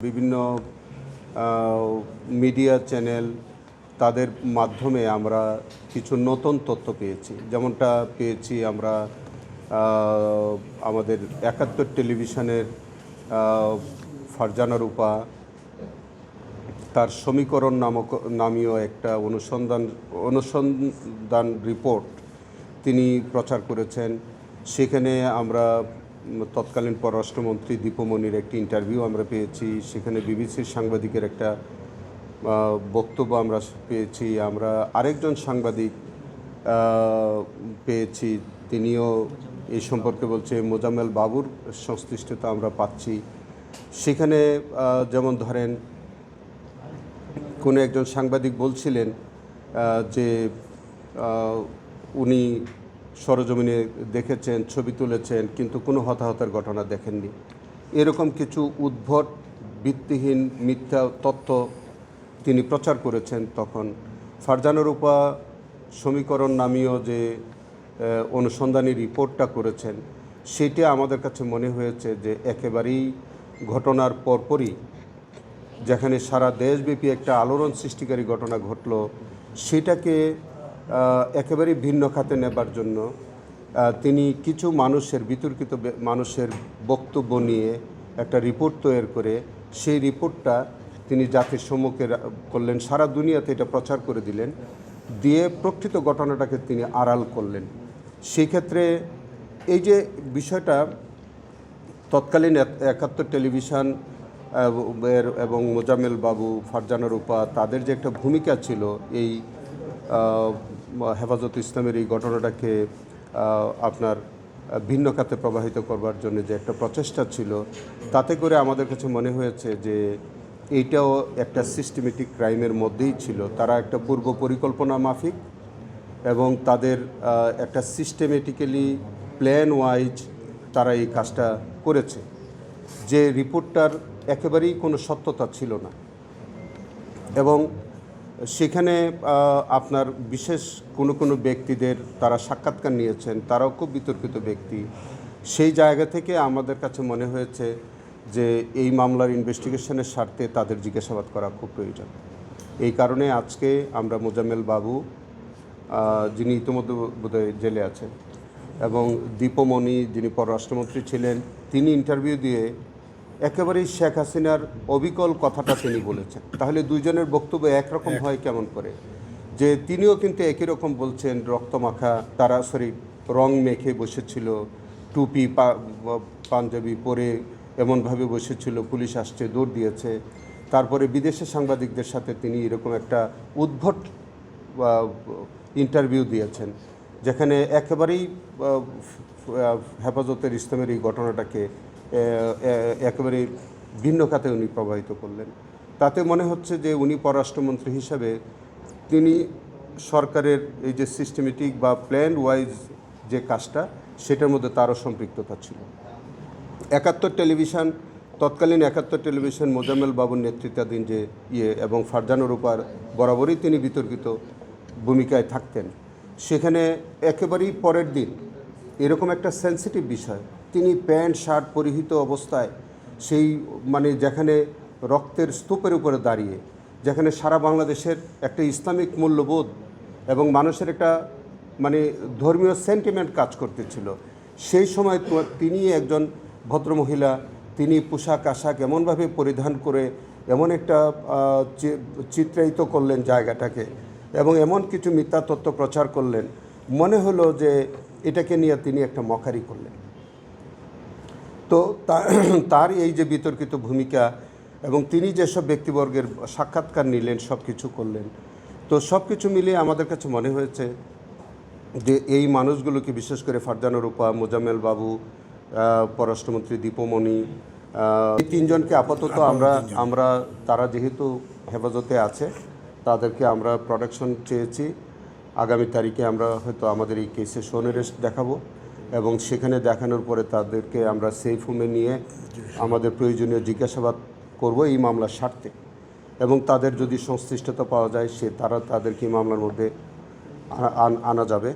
বিভিন্ন media channel তাদের মাধ্যমে আমরা কিছু নতুন তথ্য পেয়েছি, যেমনটা পেয়েছি আমরা আমাদের ৭১ টেলিভিশনের ফারজানা রূপা তার সমীকরণ নামীয় একটা অনুসন্ধান রিপোর্ট তিনি প্রচার করেছেন। সেখানে আমরা তৎকালীন পররাষ্ট্রমন্ত্রী দীপমণির একটি ইন্টারভিউ আমরা পেয়েছি, সেখানে বিবিসির সাংবাদিকের একটা বক্তব্য আমরা পেয়েছি, আমরা আরেকজন সাংবাদিক পেয়েছি, তিনিও এই সম্পর্কে বলছে, মোজাম্মেল বাবুর সংশ্লিষ্টতা আমরা পাচ্ছি। সেখানে যেমন ধরেন কোনো একজন সাংবাদিক বলছিলেন যে উনি সরজমিনে দেখেছেন, ছবি তুলেছেন, কিন্তু কোনো হতাহতের ঘটনা দেখেননি। এরকম কিছু উদ্ভট ভিত্তিহীন মিথ্যা তথ্য তিনি প্রচার করেছেন। তখন ফারজানা রূপা সমীকরণ নামীয় যে অনুসন্ধানী রিপোর্টটা করেছেন, সেটা আমাদের কাছে মনে হয়েছে যে একেবারেই ঘটনার পরপরই, যেখানে সারা দেশব্যাপী একটা আলোড়ন সৃষ্টিকারী ঘটনা ঘটল, সেটাকে একেবারেই ভিন্ন খাতে নেবার জন্য তিনি কিছু বিতর্কিত মানুষের বক্তব্য নিয়ে একটা রিপোর্ট তৈরি করে সেই রিপোর্টটা তিনি জাতির সম্মুখে করলেন, সারা দুনিয়াতে এটা প্রচার করে দিলেন, দিয়ে প্রকৃত ঘটনাটাকে তিনি আড়াল করলেন। সেই ক্ষেত্রে এই যে বিষয়টা তৎকালীন ৭১ টেলিভিশন এবং মোজাম্মেল বাবু, ফারজানা রূপা, তাদের যে একটা ভূমিকা ছিল এই হেফাজত ইসলামের এই ঘটনাটাকে আপনার ভিন্ন খাতে প্রবাহিত করবার জন্য যে একটা প্রচেষ্টা ছিল, তাতে করে আমাদের কাছে মনে হয়েছে যে এইটাও একটা সিস্টেমেটিক ক্রাইমের মধ্যেই ছিল। তারা একটা পূর্ব পরিকল্পনা মাফিক এবং তাদের একটা সিস্টেমেটিক্যালি প্ল্যান ওয়াইজ তারা এই কাজটা করেছে, যে রিপোর্টটার একেবারেই কোনো সত্যতা ছিল না। এবং সেখানে আপনার বিশেষ কোনো ব্যক্তিদের তারা সাক্ষাৎকার নিয়েছেন, তারাও খুব বিতর্কিত ব্যক্তি। সেই জায়গা থেকে আমাদের কাছে মনে হয়েছে যে এই মামলার ইনভেস্টিগেশনের স্বার্থে তাদের জিজ্ঞাসাবাদ করা খুব প্রয়োজন। এই কারণে আজকে আমরা মোজাম্মেল বাবু, যিনি ইতিমধ্যে বোধহয় জেলে আছেন, এবং দীপমণি যিনি পররাষ্ট্রমন্ত্রী ছিলেন, তিনি ইন্টারভিউ দিয়ে একেবারেই শেখ হাসিনার অবিকল কথাটা তিনি বলেছেন। তাহলে দুইজনের বক্তব্য একরকম হয় কেমন করে? যে তিনিও কিন্তু একই রকম বলছেন, রক্তমাখা রং মেখে বসেছিল, টুপি পাঞ্জাবি পরে এমনভাবে বসেছিল, পুলিশ আসছে, দৌড় দিয়েছে। তারপরে বিদেশের সাংবাদিকদের সাথে তিনি এরকম একটা উদ্ভট ইন্টারভিউ দিয়েছেন, যেখানে একেবারেই হেফাজতের ইসলামের এই ঘটনাটাকে একেবারে ভিন্ন খাতে উনি প্রবাহিত করলেন। তাতে মনে হচ্ছে যে উনি পররাষ্ট্রমন্ত্রী হিসাবে তিনি সরকারের এই যে সিস্টেমেটিক বা প্ল্যান ওয়াইজ যে কাজটা, সেটার মধ্যে তারও সম্পৃক্ততা ছিল। ৭১ টেলিভিশন, তৎকালীন ৭১ টেলিভিশন মোজাম্মেল বাবুর নেতৃত্বাধীন যে এবং ফারজানা রূপার বরাবরই তিনি বিতর্কিত ভূমিকায় থাকতেন। সেখানে একেবারেই পরের দিন এরকম একটা সেন্সিটিভ বিষয়, তিনি প্যান্ট শার্ট পরিহিত অবস্থায় সেই যেখানে রক্তের স্তূপের উপরে দাঁড়িয়ে, যেখানে সারা বাংলাদেশের একটা ইসলামিক মূল্যবোধ এবং মানুষের একটা ধর্মীয় সেন্টিমেন্ট কাজ করতেছিল, সেই সময় তিনি একজন ভদ্রমহিলা, তিনি পোশাক আশাক এমনভাবে পরিধান করে এমন একটা চিত্রায়িত করলেন জায়গাটাকে, এবং এমন কিছু মিথ্যা তথ্য প্রচার করলেন, মনে হলো যে এটাকে নিয়ে তিনি একটা মকারি করলেন। তো তার এই যে বিতর্কিত ভূমিকা এবং তিনি যেসব ব্যক্তিবর্গের সাক্ষাৎকার নিলেন, সব কিছু করলেন, তো সব কিছু মিলিয়ে আমাদের কাছে মনে হয়েছে যে এই মানুষগুলোকে, বিশেষ করে ফারজানা রূপা, মোজাম্মেল বাবু, পররাষ্ট্রমন্ত্রী দীপমণি, এই তিনজনকে আপাতত আমরা তারা যেহেতু হেফাজতে আছে, তাদেরকে আমরা প্রোটেকশন চেয়েছি। আগামী তারিখে আমরা হয়তো আমাদের এই কেসে শো অ্যারেস্ট দেখাবো, এবং সেখানে দেখানোর পরে তাদেরকে আমরা সেফ হোমে নিয়ে আমাদের প্রয়োজনীয় জিজ্ঞাসাবাদ করব এই মামলার স্বার্থে, এবং তাদের যদি সংশ্লিষ্টতা পাওয়া যায় তাদেরকে মামলার মধ্যে আনা যাবে।